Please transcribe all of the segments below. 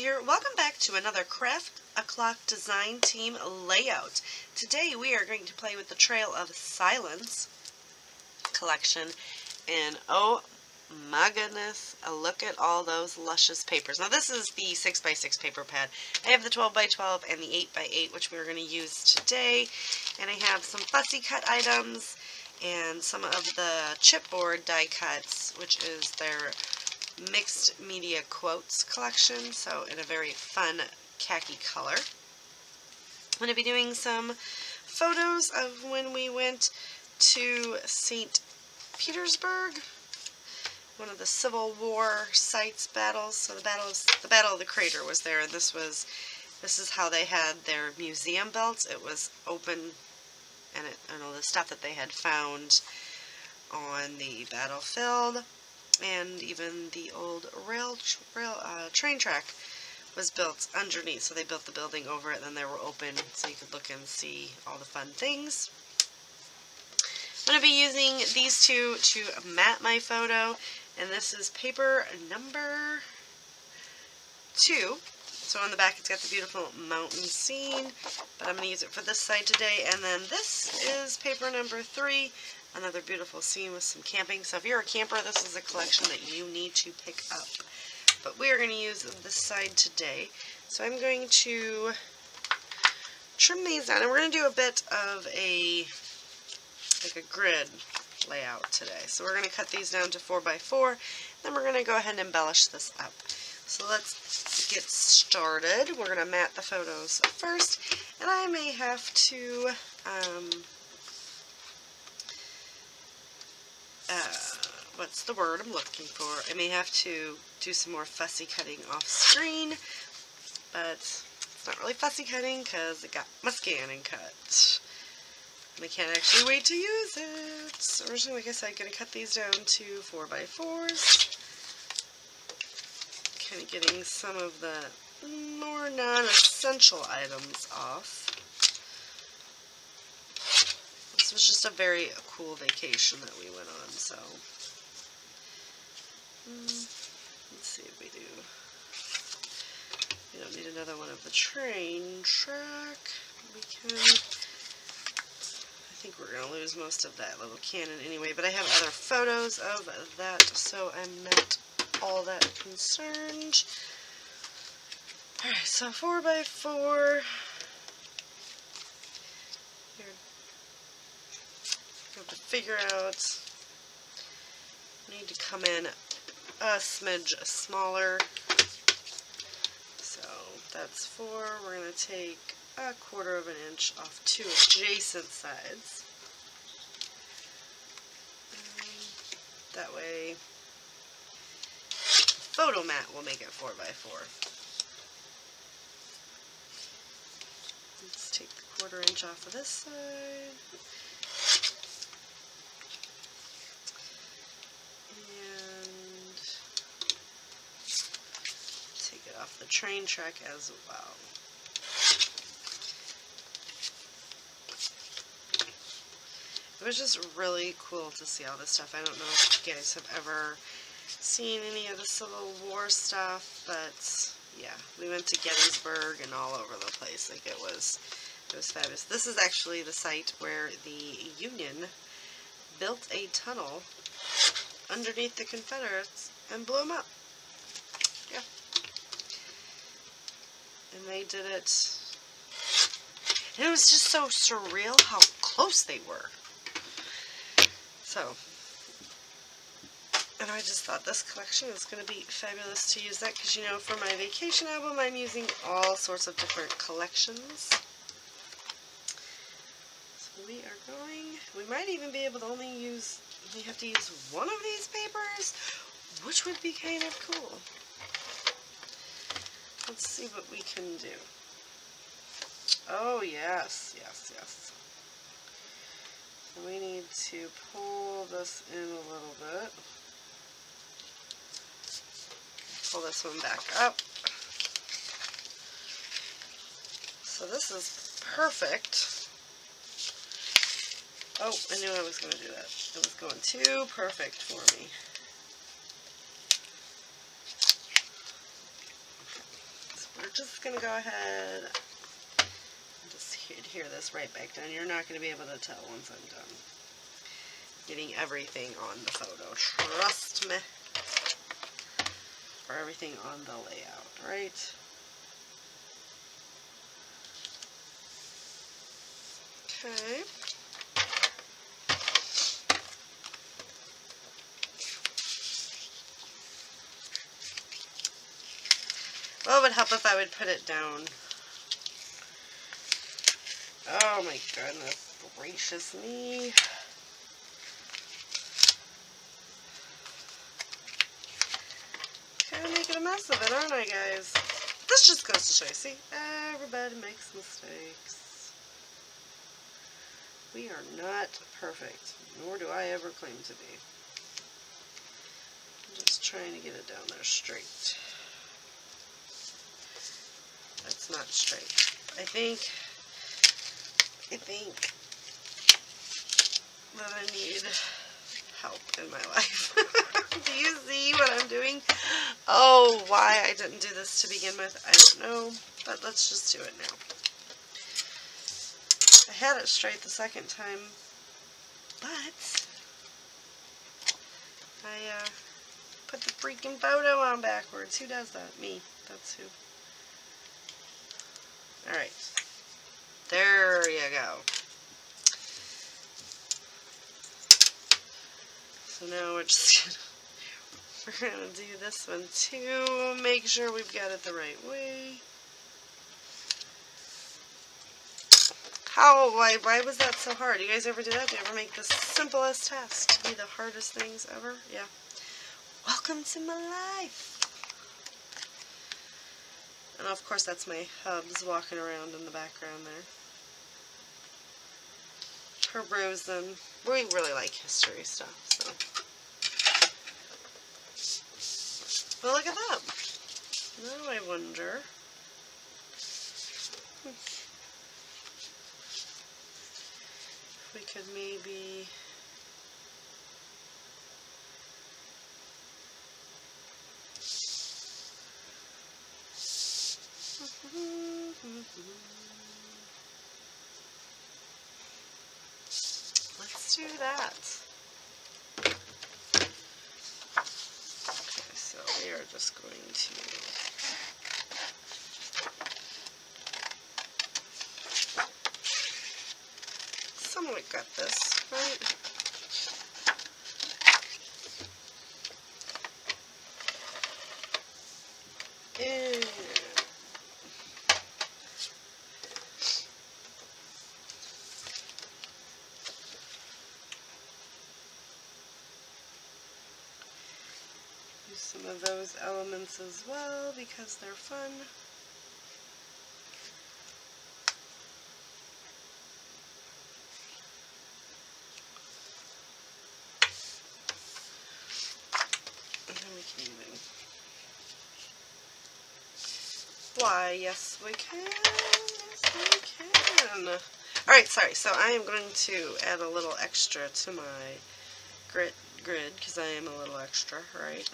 here. Welcome back to another craft.o.clock design team layout. Today we are going to play with the Trail of Silence collection, and oh my goodness, look at all those luscious papers. Now this is the 6x6 paper pad. I have the 12x12 and the 8x8, which we're going to use today, and I have some fussy cut items and some of the chipboard die cuts, which is their mixed media quotes collection, so in a very fun khaki color. I'm going to be doing some photos of when we went to St. Petersburg, one of the Civil War sites battles. So the Battle of the Crater was there, and this is how they had their museum built. It was open, and the stuff that they had found on the battlefield, and even the old train track was built underneath. So they built the building over it, and then they were open so you could look and see all the fun things. I'm going to be using these two to mat my photo, and this is paper number 2. So on the back it's got the beautiful mountain scene, but I'm going to use it for this side today. And then this is paper number 3, another beautiful scene with some camping. So if you're a camper, this is a collection that you need to pick up. But we are going to use this side today. So I'm going to trim these down, and we're going to do a bit of a grid layout today. So we're going to cut these down to 4x4, then we're going to go ahead and embellish this up. So let's get started. We're going to mat the photos first, and I may have to what's the word I'm looking for? I may have to do some more fussy cutting off screen, but it's not really fussy cutting because it got my scanning cut. And I can't actually wait to use it. So originally, like I said, I'm going to cut these down to 4x4s. Kind of getting some of the more non-essential items off. This was just a very cool vacation that we went on, so let's see if we do. We don't need another one of the train track. We can. I think we're going to lose most of that little cannon anyway, but I have other photos of that, so I'm not all that concerned. Alright, so 4x4. Here. You have to figure out, I need to come in a smidge smaller. So that's 4. We're going to take 1/4 of an inch off 2 adjacent sides. That way, the photo mat will make it 4x4. Let's take the 1/4 inch off of this side. And take it off the train track as well. It was just really cool to see all this stuff. I don't know if you guys have ever seen any of the Civil War stuff, but yeah, we went to Gettysburg and all over the place. Like it was fabulous. This is actually the site where the Union built a tunnel underneath the Confederates and blew them up. Yeah. And they did it. And it was just so surreal how close they were. So, and I just thought this collection is going to be fabulous to use that, because you know, for my vacation album I'm using all sorts of different collections. So we might even be able to we have to use one of these papers, which would be kind of cool. Let's see what we can do. Oh yes, yes, yes. We need to pull this in a little bit. Pull this one back up. So this is perfect. Oh, I knew I was going to do that. It was going too perfect for me. just going to go ahead and just adhere this right back down. You're not going to be able to tell once I'm done getting everything on the photo. Trust me. Or everything on the layout, right? Okay. Well, it would help if I would put it down. Oh my goodness gracious me. Kind of making a mess of it, aren't I, guys? This just goes to show you. See, everybody makes mistakes. We are not perfect, nor do I ever claim to be. I'm just trying to get it down there straight. That's not straight. I think that I need help in my life. Do you see what I'm doing? Oh, why I didn't do this to begin with, I don't know. But let's just do it now. I had it straight the second time, but I put the freaking photo on backwards. Who does that? Me. That's who. Alright. There you go. So now we're just gonna do this one too. Make sure we've got it the right way. Why was that so hard? You guys ever do that? Do you ever make the simplest tasks to be the hardest things ever? Yeah. Welcome to my life. And of course that's my hubs walking around in the background there. Perusing. We really like history stuff, so. Well, look at that. Now I wonder. If we could maybe let's do that. Okay, so we are just going to somewhat got this, right? And use some of those elements as well because they're fun. Why, yes we can. Yes we can. Alright, sorry. So I am going to add a little extra to my grid because I am a little extra, right?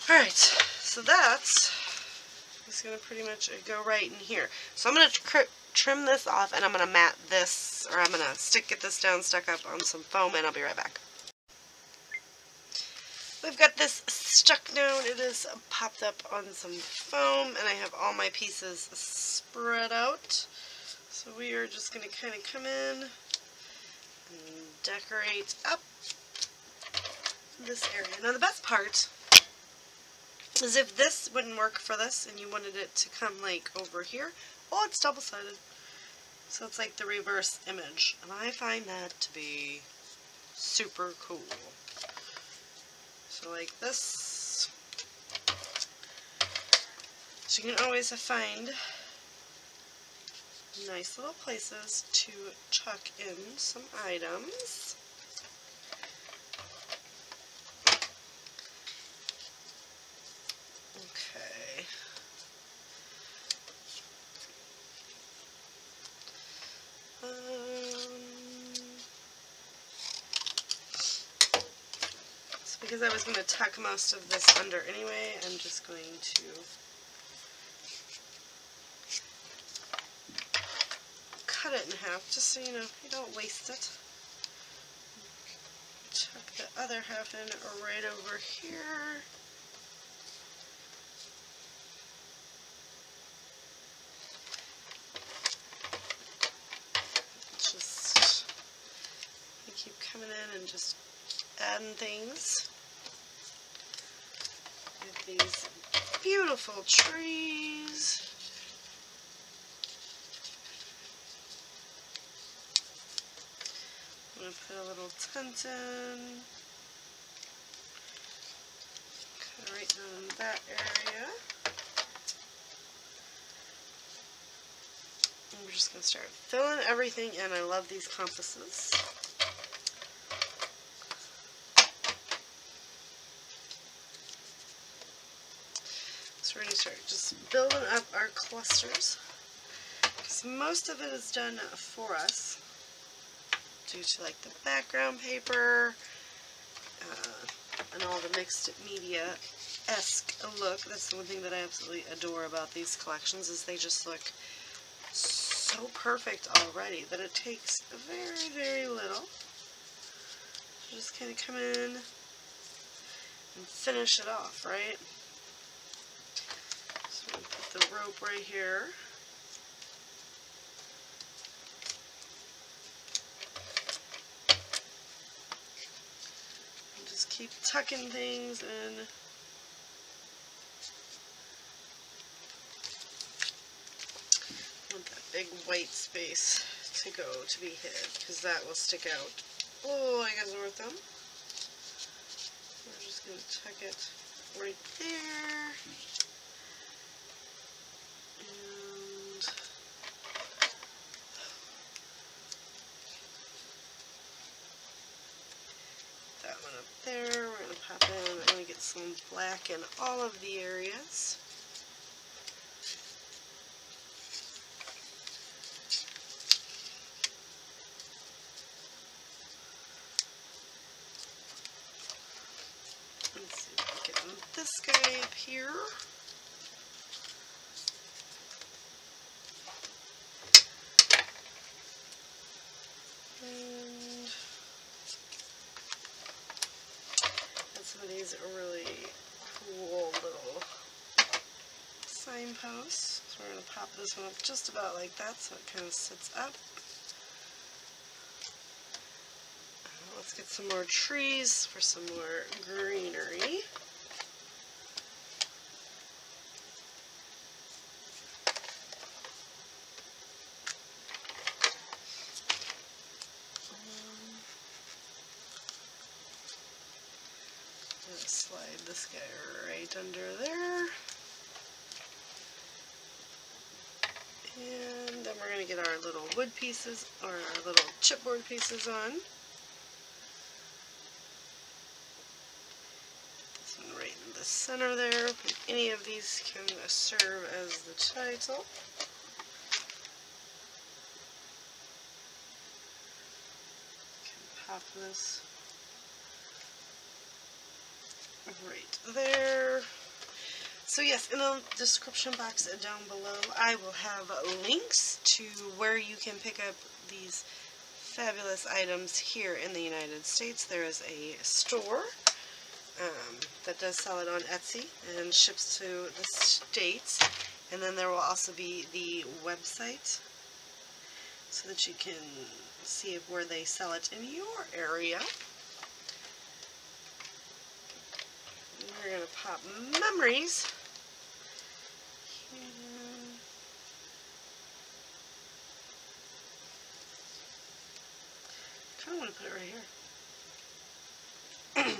Alright, so that's going to pretty much go right in here. So I'm going to trim this off and I'm going to mat this, or I'm going to get this down, stuck up on some foam, and I'll be right back. We've got this stuck down. It is popped up on some foam, and I have all my pieces spread out. So we are just going to kind of come in and decorate up this area. Now the best part is if this wouldn't work for this and you wanted it to come like over here, well, it's double-sided. So it's like the reverse image, and I find that to be super cool. So like this. So you can always find nice little places to chuck in some items. Okay. Because I was going to tuck most of this under anyway, I'm just going to cut it in half just so you know you don't waste it. Chuck the other half in right over here. Just keep coming in and just adding things. With these beautiful trees. I'm going to put a little tent in. Kind of right down in that area. And we're just going to start filling everything in. I love these compasses. So we're going to start just building up our clusters. Because most of it is done for us. Due to like the background paper and all the mixed media-esque look. That's the one thing that I absolutely adore about these collections is they just look so perfect already that it takes very, very little. So just kind of come in and finish it off, right? So I'm going to put the rope right here. Keep tucking things in. I want that big white space to go to be hid because that will stick out. Oh, I got more thumb. We're just going to tuck it right there. And that one up there. We're going to pop in. I'm going to get some black in all of the areas. Let's see if we can get this guy up here. Some of these are really cool little signposts. So we're going to pop this one up just about like that so it kind of sits up. Let's get some more trees for some more greenery. Slide this guy right under there. And then we're going to get our little wood pieces, or our little chipboard pieces on. This one right in the center there. And any of these can serve as the title. Can pop this right there. So yes, in the description box down below, I will have links to where you can pick up these fabulous items here in the United States. There is a store that does sell it on Etsy and ships to the States. And then there will also be the website so that you can see where they sell it in your area. We're going to pop memories. I kind of want to put it right here.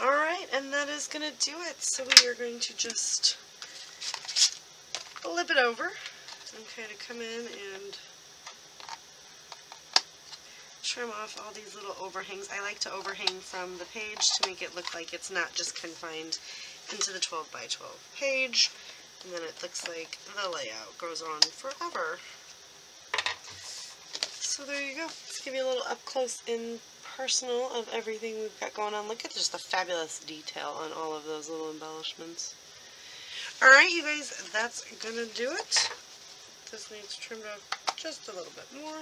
Alright, and that is going to do it. So we are going to just flip it over and kind of come in and trim off all these little overhangs. I like to overhang from the page to make it look like it's not just confined into the 12 by 12 page, and then it looks like the layout goes on forever. So there you go. Let's give you a little up close and personal of everything we've got going on. Look at just the fabulous detail on all of those little embellishments. Alright, you guys, that's gonna do it. This needs trimmed up just a little bit more.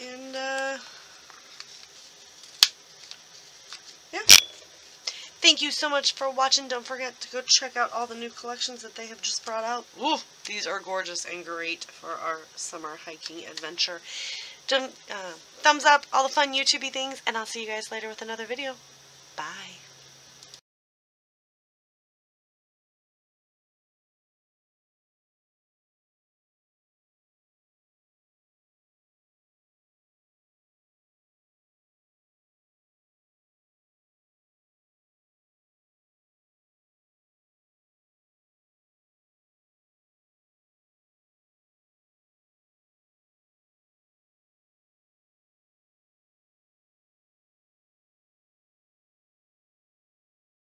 And, yeah. Thank you so much for watching. Don't forget to go check out all the new collections that they have just brought out. Ooh, these are gorgeous and great for our summer hiking adventure. Thumbs up, all the fun YouTubey things, and I'll see you guys later with another video. Bye.